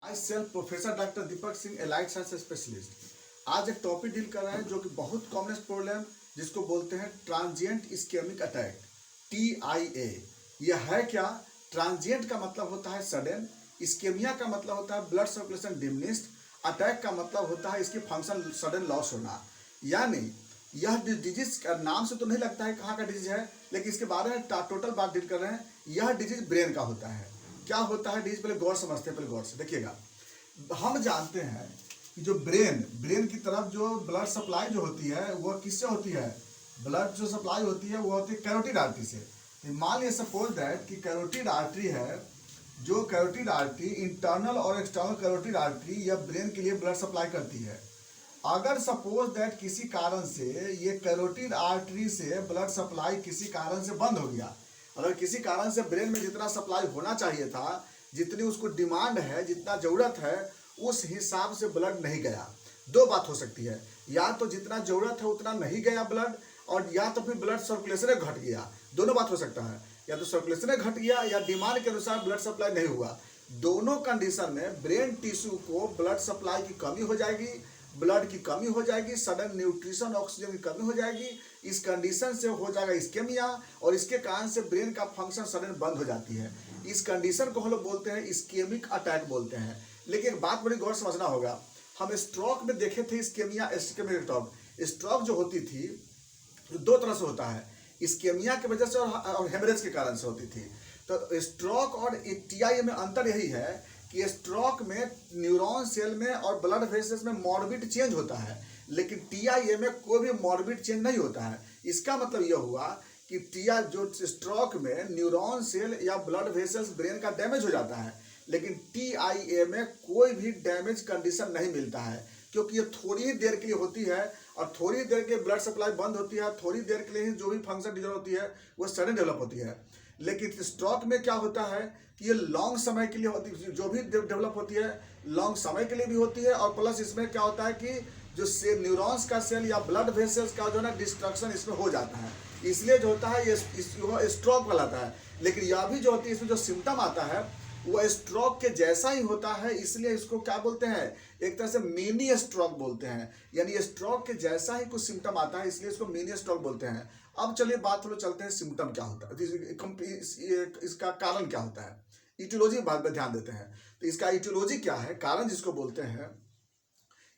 I self professor doctor Deepak Singh, allied science specialist. आज एक topic deal कर रहे हैं जो कि बहुत कॉमनेस्ट प्रॉब्लम जिसको बोलते हैं ट्रांजिएंट इस्केमिक अटैक, TIA। यह है क्या? ट्रांजिएंट का मतलब होता है सडन, इस्केमिया का मतलब होता है ब्लड सर्कुलेशन डिमिनिश्ड, अटैक का मतलब होता है इसकी फंक्शन सडन लॉस होना। यानी यह डिजीज का नाम से तो नहीं लगता है कहाँ का डिजीज है, लेकिन इसके बारे में टोटल बात डील कर रहे हैं। यह डिजीज ब्रेन का होता है। क्या होता है डिजीज, पहले गौर समझते हैं, पहले गौर से देखिएगा। हम जानते हैं कि जो ब्रेन की तरफ जो ब्लड सप्लाई जो होती है वह किससे होती है? ब्लड जो सप्लाई होती है वो होती है कैरोटिड आर्टरी से। मान लिया सपोज दैट कि कैरोटिड आर्टरी है, जो कैरोटिड आर्टरी इंटरनल और एक्सटर्नल कैरोटिड आर्टरी यह ब्रेन के लिए ब्लड सप्लाई करती है। अगर सपोज दैट किसी कारण से ये कैरोटिड आर्टरी से ब्लड सप्लाई किसी कारण से बंद हो गया, अगर किसी कारण से ब्रेन में जितना सप्लाई होना चाहिए था, जितनी उसको डिमांड है, जितना ज़रूरत है, उस हिसाब से ब्लड नहीं गया, दो बात हो सकती है। या तो जितना ज़रूरत है उतना नहीं गया ब्लड, और या तो फिर ब्लड सर्कुलेशन घट गया। दोनों बात हो सकता है, या तो सर्कुलेशन घट गया या डिमांड के अनुसार ब्लड सप्लाई नहीं हुआ। दोनों कंडीशन में ब्रेन टिश्यू को ब्लड सप्लाई की कमी हो जाएगी, ब्लड की कमी हो जाएगी, सडन न्यूट्रिशन ऑक्सीजन की कमी हो जाएगी। इस कंडीशन से हो जाएगा इस्केमिया, और इसके कारण से ब्रेन का फंक्शन सडन बंद हो जाती है। इस कंडीशन को हम लोग बोलते हैं इस्केमिक अटैक बोलते हैं। लेकिन एक बात बड़ी गौर समझना होगा, हम स्ट्रोक में देखे थे इस्केमिया, इस्केमिक स्ट्रोक। स्ट्रोक जो होती थी दो तरह से होता है, इस्केमिया की वजह से और हेमरेज के कारण से होती थी। तो स्ट्रोक और TIA में अंतर यही है कि स्ट्रोक में न्यूरॉन सेल में और ब्लड वेसल्स में मॉर्बिड चेंज होता है, लेकिन TIA में कोई भी मॉर्बिड चेंज नहीं होता है। इसका मतलब यह हुआ कि जो स्ट्रोक में न्यूरॉन सेल या ब्लड वेसल्स ब्रेन का डैमेज हो जाता है, लेकिन TIA में कोई भी डैमेज कंडीशन नहीं मिलता है, क्योंकि ये थोड़ी ही देर के लिए होती है, और थोड़ी देर के ब्लड सप्लाई बंद होती है, थोड़ी देर के लिए ही जो भी फंक्शन डिजॉल्व होती है वो सडन डेवलप होती है। लेकिन स्ट्रोक में क्या होता है कि ये लॉन्ग समय के लिए होती है, जो भी डेवलप होती है लॉन्ग समय के लिए भी होती है, और प्लस इसमें क्या होता है कि जो न्यूरॉन्स का सेल या ब्लड वेसल्स का जो है ना डिस्ट्रक्शन इसमें हो जाता है, इसलिए जो होता है ये स्ट्रोक कहलाता है। लेकिन यह भी जो होती है इसमें जो सिम्टम आता है वो स्ट्रोक के जैसा ही होता है, इसलिए इसको क्या बोलते हैं, एक तरह से मिनी स्ट्रोक बोलते हैं। यानी स्ट्रोक के जैसा ही कुछ सिम्टम आता है, इसलिए इसको मिनी स्ट्रोक बोलते हैं। अब चलिए बात थोड़ा चलते हैं सिम्टम क्या होता है, इसका कारण क्या होता है। इटियोलॉजी बात पर ध्यान देते हैं। तो इसका इटियोलॉजी क्या है, कारण जिसको बोलते हैं,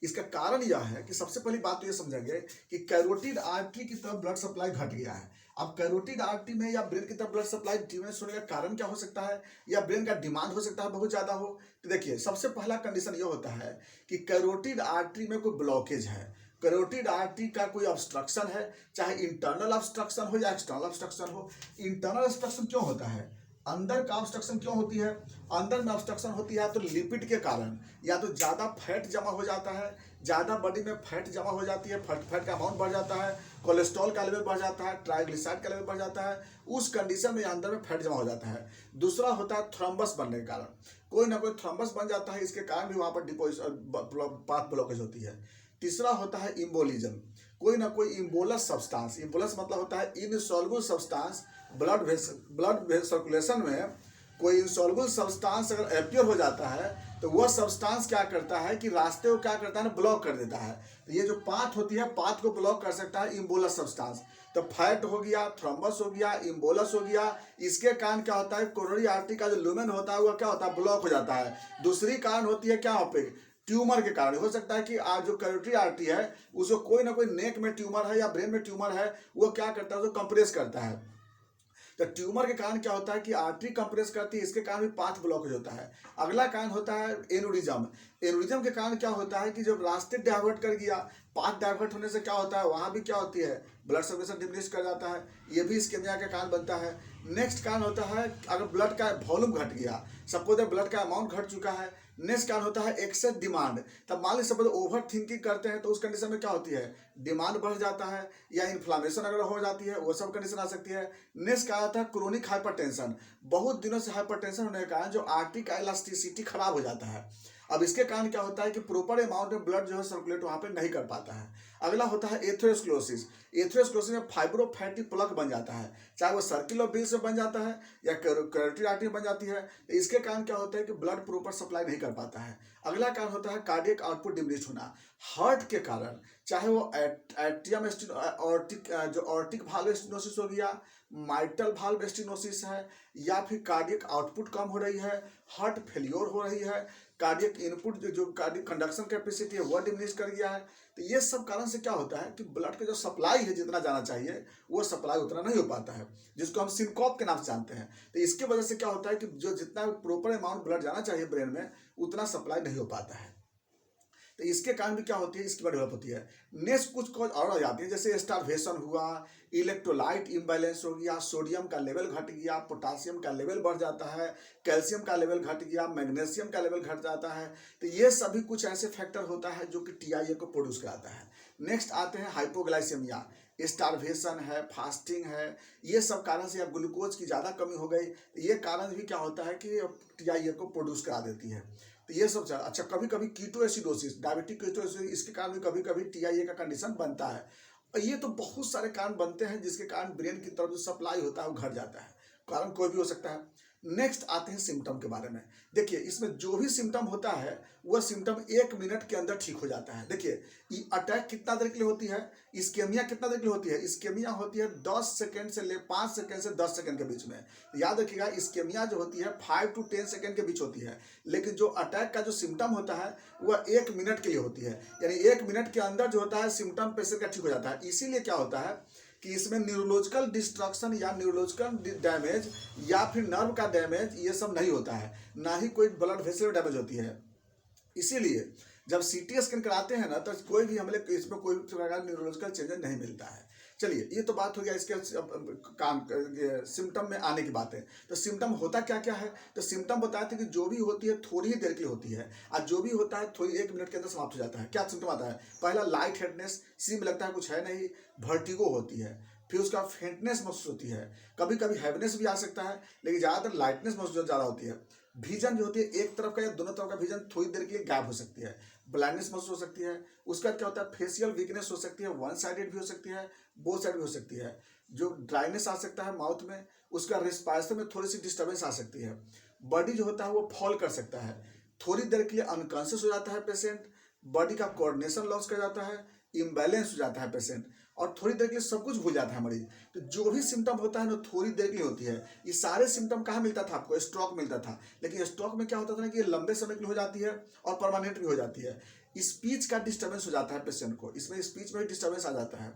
इसका कारण यह है कि सबसे पहली बात तो ये समझेंगे कि कैरोटिड आर्टरी की तरफ ब्लड सप्लाई घट गया है। अब कैरोटिड आर्टरी में या ब्रेन की तरफ ब्लड सप्लाई डिमिनिश होने का कारण क्या हो सकता है, या ब्रेन का डिमांड हो सकता है बहुत ज्यादा हो। तो देखिए सबसे पहला कंडीशन यह होता है कि कैरोटिड आर्टरी में कोई ब्लॉकेज है, कैरोटिड आर्टरी का कोई ऑब्स्ट्रक्शन है, चाहे इंटरनल ऑब्स्ट्रक्शन हो या एक्सटर्नल ऑब्स्ट्रक्शन हो। इंटरनल ऑब्स्ट्रक्शन क्यों होता है, अंदर का ऑब्स्ट्रक्शन क्यों होती है? अंदर में ऑब्स्ट्रक्शन होती है तो लिपिड के कारण, या तो ज़्यादा फैट जमा हो जाता है, ज़्यादा बॉडी में फैट जमा हो जाती है, फैट का अमाउंट बढ़ जाता है, कोलेस्ट्रॉल का लेवल बढ़ जाता है, ट्राइग्लिसराइड का लेवल बढ़ जाता है, उस कंडीशन में अंदर में फैट जमा हो जाता है। दूसरा होता है थ्रोम्बस बनने के कारण, कोई ना कोई थ्रोम्बस बन जाता है, इसके कारण भी वहाँ पर पाथ ब्लॉकेज होती है। तीसरा होता है इम्बोलिज्म, कोई ना कोई इम्बोलस सब्सटेंस, इम्बोलस मतलब होता है इनसॉल्युबल सब्सटेंस, ब्लड सर्कुलेशन में कोई इंसॉल्युबल सब्सटेंस अगर एपियर हो जाता है तो वह सब्सटेंस क्या करता है कि रास्ते को क्या करता है ना, ब्लॉक कर देता है। तो ये जो पाथ होती है, पाथ को ब्लॉक कर सकता है इम्बोलस सब्सटेंस। तो फैट हो गया, थ्रोम्बस हो गया, इम्बोलस हो गया, इसके कारण क्या होता है, कोरोनरी आर्टरी का जो लुमेन होता है वह क्या होता है, ब्लॉक हो जाता है। दूसरी कारण होती है क्या, पे ट्यूमर के कारण हो सकता है कि आज जो कैरोटरी आर्टरी है उसको कोई ना कोई नेक में ट्यूमर है या ब्रेन में ट्यूमर है, वो क्या करता है, उसको कंप्रेस करता है। तो ट्यूमर के कारण क्या होता है कि आर्टरी कंप्रेस करती है, इसके कारण भी पाथ ब्लॉकेज होता है। अगला कारण होता है एनुरिज्म। एनुरिज्म के कारण क्या होता है कि जब रास्ते डाइवर्ट कर गया, पाथ डाइवर्ट होने से क्या होता है, वहां भी क्या होती है, ब्लड सर्कुलेशन डिमिनिश कर जाता है, ये भी इस्केमिया का कारण बनता है। नेक्स्ट कारण होता है अगर ब्लड का वॉल्यूम घट गया, सपोज ब्लड का अमाउंट घट चुका है। नेक्स्ट कारण होता है एक्सेस डिमांड, तब मान लीजिए सपोज ओवर थिंकिंग करते हैं तो उस कंडीशन में क्या होती है, डिमांड बढ़ जाता है, या इन्फ्लामेशन अगर हो जाती है, वो सब कंडीशन आ सकती है। नेक्स्ट क्या आता है, क्रोनिक हाइपरटेंशन, बहुत दिनों से हाइपरटेंशन होने के कारण जो आर्टरी का इलास्टिसिटी खराब हो जाता है। अब इसके कारण क्या होता है कि प्रॉपर अमाउंट में ब्लड जो है सर्कुलेट वहां पे नहीं कर पाता है। अगला होता है एथेरोस्क्लेरोसिस। एथेरोस्क्लेरोसिस में फाइब्रोफैटी प्लग बन जाता है, चाहे वो सर्कुलर वेन से बन जाता है या कैरोटिड आर्टरी बन जाती है। तो इसके कारण क्या होता है कि ब्लड प्रॉपर सप्लाई नहीं कर पाता है। अगला कारण होता है कार्डियक आउटपुट डिमिनिश होना। हार्ट के कारण, चाहे वो एट्रियम ऑर्टिक जो ऑर्टिक वाल्व स्टेनोसिस हो गया, माइटल वाल्व स्टेनोसिस है, या फिर कार्डियक आउटपुट कम हो रही है, हार्ट फेल्योर हो रही है, कार्डियक इनपुट जो कार्डियक कंडक्शन कैपेसिटी है वह डिमिनिश कर गया है। तो ये सब कारण से क्या होता है कि ब्लड का जो सप्लाई है जितना जाना चाहिए वो सप्लाई उतना नहीं हो पाता है, जिसको हम सिनकॉप के नाम से जानते हैं। तो इसके वजह से क्या होता है कि जो जितना प्रॉपर अमाउंट ब्लड जाना चाहिए ब्रेन में उतना सप्लाई नहीं हो पाता है। तो इसके कारण भी क्या होती है, इसकी डेवलप होती है। नेक्स्ट कुछ कॉज और आ जाती है, जैसे स्टार्वेशन हुआ, इलेक्ट्रोलाइट इम्बैलेंस हो गया, सोडियम का लेवल घट गया, पोटासियम का लेवल बढ़ जाता है, कैल्शियम का लेवल घट गया, मैग्नीशियम का लेवल घट जाता है। तो ये सभी कुछ ऐसे फैक्टर होता है जो कि टीआईए को प्रोड्यूस कराता है। नेक्स्ट आते हैं हाइपोग्लाइसेमिया, स्टार्वेशन है, फास्टिंग है, ये सब कारण से या ग्लूकोज की ज़्यादा कमी हो गई, ये कारण भी क्या होता है कि टीआईए को प्रोड्यूस करा देती है। तो ये सब अच्छा, कभी कभी कीटोएसिडोसिस, डायबिटिक कीटोएसिडोसिस, इसके कारण भी कभी कभी टीआईए का कंडीशन बनता है। और ये तो बहुत सारे कारण बनते हैं जिसके कारण ब्रेन की तरफ जो सप्लाई होता है वो घट जाता है। कारण कोई भी हो सकता है। नेक्स्ट आते हैं सिम्टम के बारे में। देखिए इसमें जो भी सिम्टम होता है वह सिम्टम 1 मिनट के अंदर ठीक हो जाता है। देखिए अटैक कितना देर के लिए होती है, इस्केमिया कितना देर के लिए होती है, इस्केमिया होती है 10 सेकंड से 5 सेकंड से 10 सेकंड के बीच में। याद रखिएगा इस्केमिया जो होती है 5 to 10 सेकंड के बीच होती है, लेकिन जो अटैक का जो सिम्टम होता है वह 1 मिनट के लिए होती है। यानी 1 मिनट के अंदर जो होता है सिम्टम पेशेंट का ठीक हो जाता है। इसीलिए क्या होता है कि इसमें न्यूरोलॉजिकल डिस्ट्रक्शन या न्यूरोलॉजिकल डैमेज या फिर नर्व का डैमेज ये सब नहीं होता है, ना ही कोई ब्लड वेसल डैमेज होती है। इसीलिए जब सीटी स्कैन कराते हैं ना तो कोई भी हमले इसमें कोई भी प्रकार का न्यूरोलॉजिकल चेंजेस नहीं मिलता है। चलिए ये तो बात हो गया इसके काम सिम्टम में आने की बात है। तो सिम्टम होता क्या क्या है, तो सिम्टम बताते हैं कि जो भी होती है थोड़ी ही देर के लिए होती है और जो भी होता है थोड़ी 1 मिनट के अंदर समाप्त हो जाता है। क्या सिम्टम आता है, पहला लाइट हेडनेस, सी में लगता है कुछ है नहीं, वर्टिगो होती है, फिर उसका फेंटनेस महसूस होती है, कभी कभी हैवीनेस भी आ सकता है, लेकिन ज़्यादातर लाइटनेस महसूस ज़्यादा होती है। विजन जो होती है एक तरफ का या दोनों तरफ का विजन थोड़ी देर के लिए गायब हो सकती है, ब्लाइंडनेस महसूस हो सकती है। उसके बाद क्या होता है, फेशियल वीकनेस हो सकती है, वन साइडेड भी हो सकती है, बोथ साइड भी हो सकती है, जो ड्राइनेस आ सकता है माउथ में, उसका रिस्पायरेशन में थोड़ी सी डिस्टर्बेंस आ सकती है। बॉडी जो होता है वो फॉल कर सकता है, थोड़ी देर के लिए अनकॉन्शियस हो जाता है पेशेंट, बॉडी का कोऑर्डिनेशन लॉस कर जाता है, इम्बैलेंस हो जाता है पेशेंट, और थोड़ी देर के लिए सब कुछ भूल जाता है मरीज। तो जो भी सिम्टम होता है ना थोड़ी देर के लिए होती है। ये सारे सिम्टम कहाँ मिलता था आपको, स्ट्रोक मिलता था, लेकिन स्ट्रोक में क्या होता था ना कि ये लंबे समय के लिए हो जाती है और परमानेंट भी हो जाती है। स्पीच का डिस्टर्बेंस हो जाता है पेशेंट को, इसमें स्पीच में भी डिस्टर्बेंस आ जाता है।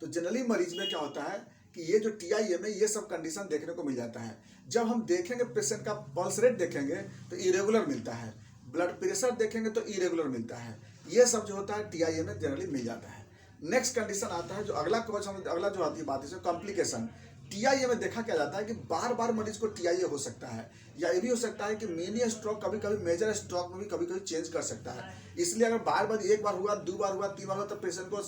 तो जनरली मरीज में क्या होता है कि ये जो टीआईए में ये सब कंडीशन देखने को मिल जाता है। जब हम देखेंगे पेशेंट का पल्स रेट देखेंगे तो इरेगुलर मिलता है, ब्लड प्रेशर देखेंगे तो इरेगुलर मिलता है, ये सब जो होता है टीआईए में जनरली मिल जाता है। नेक्स्ट कंडीशन आता है जो अगला कॉज हम अगला जो आती है बात है कॉम्प्लिकेशन। टीआईए में देखा क्या जाता है कि बार बार मरीज को टीआईए हो सकता है, या ये भी हो सकता है कि मिनी स्ट्रोक कभी कभी मेजर स्ट्रोक में भी कभी कभी चेंज कर सकता है। इसलिए अगर बार बार एक बार हुआ, 2 बार हुआ, 3 बार हुआ तो पेशेंट को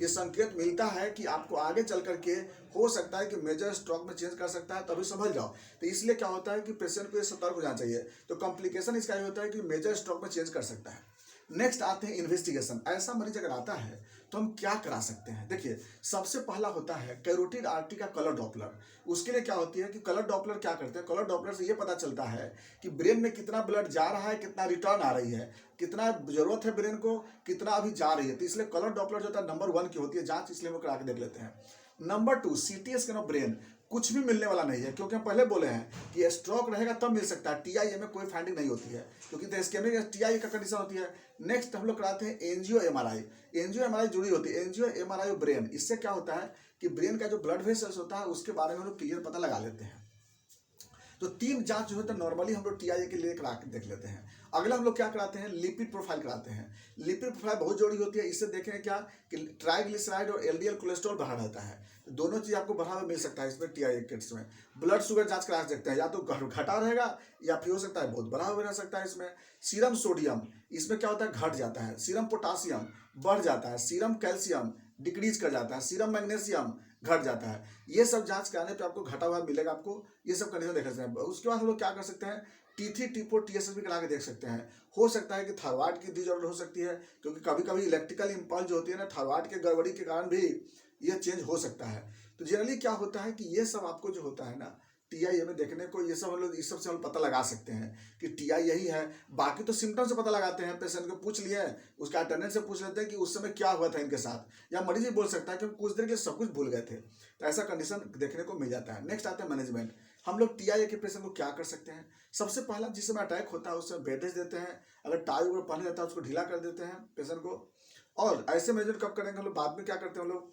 ये संकेत मिलता है कि आपको आगे चल करके हो सकता है कि मेजर स्ट्रोक में चेंज कर सकता है, तभी संभल जाओ। तो इसलिए क्या होता है कि पेशेंट को ये सतर्क हो जाना चाहिए। तो कॉम्प्लिकेशन इसका ये होता है कि मेजर स्ट्रोक में चेंज कर सकता है। नेक्स्ट आते हैं इन्वेस्टिगेशन। ऐसा मरीज अगर आता है तो हम क्या करा सकते हैं। देखिए सबसे पहला होता है कैरोटिड आर्टरी का कलर डॉपलर। उसके लिए क्या होती है कि कलर डॉपलर क्या करते हैं, कलर डॉपलर से ये पता चलता है कि ब्रेन में कितना ब्लड जा रहा है, कितना रिटर्न आ रही है, कितना जरूरत है ब्रेन को, कितना अभी जा रही है। तो इसलिए कलर डॉपलर जो होता है नंबर 1 की होती है जांच, इसलिए वो करा के देख लेते हैं। Number 2 CT scan of brain. कुछ भी मिलने वाला नहीं है, क्योंकि हम पहले बोले हैं कि स्ट्रोक रहेगा तब मिल सकता है, टीआईए में कोई फाइंडिंग नहीं होती है, क्योंकि इस्केमिक टीआईए का कंडीशन होती है। नेक्स्ट हम लोग कराते हैं एनजीओ एमआरआई। एनजीओ एमआरआई जुड़ी होती है, एनजीओ एमआरआई ब्रेन। इससे क्या होता है कि ब्रेन का जो ब्लड वेसल्स होता है उसके बारे में हम लोग क्लियर पता लगा लेते हैं। तो 3 जांच जो है नॉर्मली हम लोग टीआईए के लिए करा के देख लेते हैं। अगला हम लोग क्या कराते हैं, लिपिड प्रोफाइल कराते हैं। लिपिड प्रोफाइल बहुत जरूरी होती है। इससे देखेंगे क्या कि ट्राइग्लिसराइड और एलडीएल कोलेस्ट्रॉल बढ़ा रहता है, तो दोनों चीज आपको बढ़ा हुआ मिल सकता है इसमें टीआईए किट्स में। ब्लड शुगर जांच करा सकते हैं, या तो घटा रहेगा या फिर हो सकता है बहुत बढ़ा हुआ रह सकता है इसमें। सीरम सोडियम इसमें क्या होता है, घट जाता है। सीरम पोटासियम बढ़ जाता है, सीरम कैल्शियम डिक्रीज कर जाता है, सीरम मैग्नीशियम घट जाता है। ये सब जांच कराने पे आपको घटा हुआ मिलेगा, आपको ये सब कंडीशन देख सकते हैं। उसके बाद हम लोग क्या कर सकते हैं, T3 T4 TSS भी करा के देख सकते हैं। हो सकता है कि थायराइड की डिसऑर्डर हो सकती है, क्योंकि कभी कभी इलेक्ट्रिकल इम्पल्स जो होती है ना थायराइड के गड़बड़ी के कारण भी ये चेंज हो सकता है। तो तो जनरली क्या होता है कि ये सब आपको जो होता है ना टीआईए में देखने को, ये सब हम लोग इस सब से हम पता लगा सकते हैं कि टीआई यही है। बाकी तो सिम्टम से पता लगाते हैं, पेशेंट को पूछ लिए, उसका अटेंडेंट से पूछ लेते हैं कि उस समय क्या हुआ था इनके साथ, या मरीज भी बोल सकता है कि हम कुछ देर के लिए सब कुछ भूल गए थे। तो ऐसा कंडीशन देखने को मिल जाता है। नेक्स्ट आता है मैनेजमेंट। हम लोग टीआईए के पेशेंट को क्या कर सकते हैं? सबसे पहला, जिस समय अटैक होता है उस समय बेड रेस्ट देते हैं, अगर टाई वगैरह पहने जाता है उसको ढीला कर देते हैं पेशेंट को। और ऐसे मैनेजमेंट कब करेंगे हम लोग? बाद में क्या करते हैं हम लोग,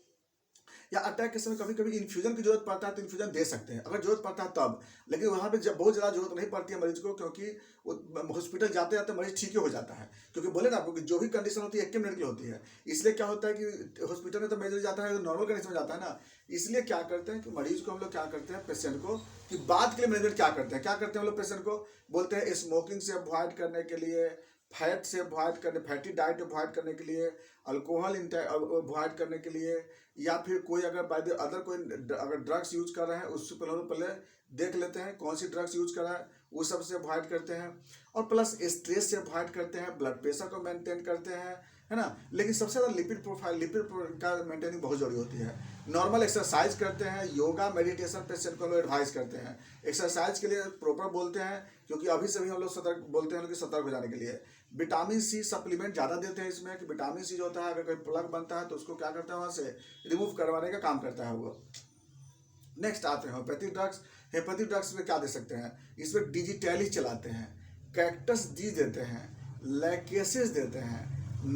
या अटैक के समय कभी कभी इन्फ्यूजन की जरूरत पड़ता है तो इन्फ्यूजन दे सकते हैं, अगर जरूरत पड़ता है तब। लेकिन वहाँ पे जब बहुत ज़्यादा जरूरत नहीं पड़ती है मरीज को, क्योंकि हॉस्पिटल जाते जाते मरीज ठीक ही हो जाता है। क्योंकि बोले ना आपको कि जो भी कंडीशन होती है 1 मिनट की होती है, इसलिए क्या होता है कि हॉस्पिटल में तो मरीज जाता है नॉर्मल कंडीशन में जाता है ना, इसलिए क्या करते हैं कि मरीज को हम लोग क्या करते हैं, पेशेंट को कि बाद के लिए मैनेजमेंट क्या करते हैं हम लोग पेशेंट को बोलते हैं स्मोकिंग से अवॉइड करने के लिए, फैट से अवॉइड करने, फैटी डाइट अवॉइड करने के लिए, अल्कोहल अवॉइड करने के लिए, या फिर कोई अगर बाय द अदर कोई अगर ड्रग्स यूज कर रहे हैं उससे पहले देख लेते हैं कौन सी ड्रग्स यूज कर रहा है, वो सब से अवॉइड करते हैं। और प्लस स्ट्रेस से अवॉइड करते हैं, ब्लड प्रेशर को मेंटेन करते हैं, है ना। लेकिन सबसे ज़्यादा लिपिड प्रोफाइल का मेंटेनिंग बहुत जरूरी होती है। नॉर्मल एक्सरसाइज करते हैं, योगा मेडिटेशन पेशेंट को हम लोग एडवाइस करते हैं। एक्सरसाइज के लिए प्रॉपर बोलते हैं, क्योंकि अभी से भी हम लोग सतर्क बोलते हैं कि सतर्क हो जाने के लिए। विटामिन सी सप्लीमेंट ज़्यादा देते हैं इसमें, कि विटामिन सी जो होता है अगर कोई प्लग बनता है तो उसको क्या करता है वहाँ से रिमूव करवाने का काम करता है वो। नेक्स्ट आते हैं होम्योपैथिक ड्रग्स। होम्योपैथिक ड्रग्स में क्या दे सकते हैं, इसमें डिजिटली चलाते हैं, कैक्टस डी देते हैं, लैकेसिस देते हैं,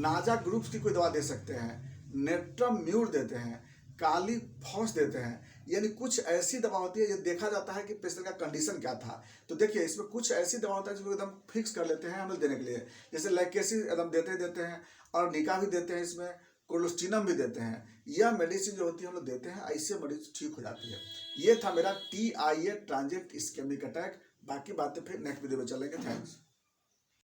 नाजा ग्रुप्स की कोई दवा दे सकते हैं, नेट्रम म्यूर देते हैं, काली फॉस देते हैं। यानी कुछ ऐसी दवा होती है, ये देखा जाता है कि पेशेंट का कंडीशन क्या था। तो देखिए इसमें कुछ ऐसी दवा होता है जिसको एकदम फिक्स कर लेते हैं हम लोग देने के लिए। जैसे लैकेसिस एकदम देते हैं, और निका भी देते हैं, इसमें कोलोस्टिनम भी देते हैं। यह मेडिसिन जो होती है हम लोग देते हैं, ऐसे मरीज ठीक हो जाती है। ये था मेरा TIA ट्रांजिएंट इस्केमिक अटैक। बाकी बातें फिर नेक्स्ट वीडियो में चलेंगे। थैंक्स।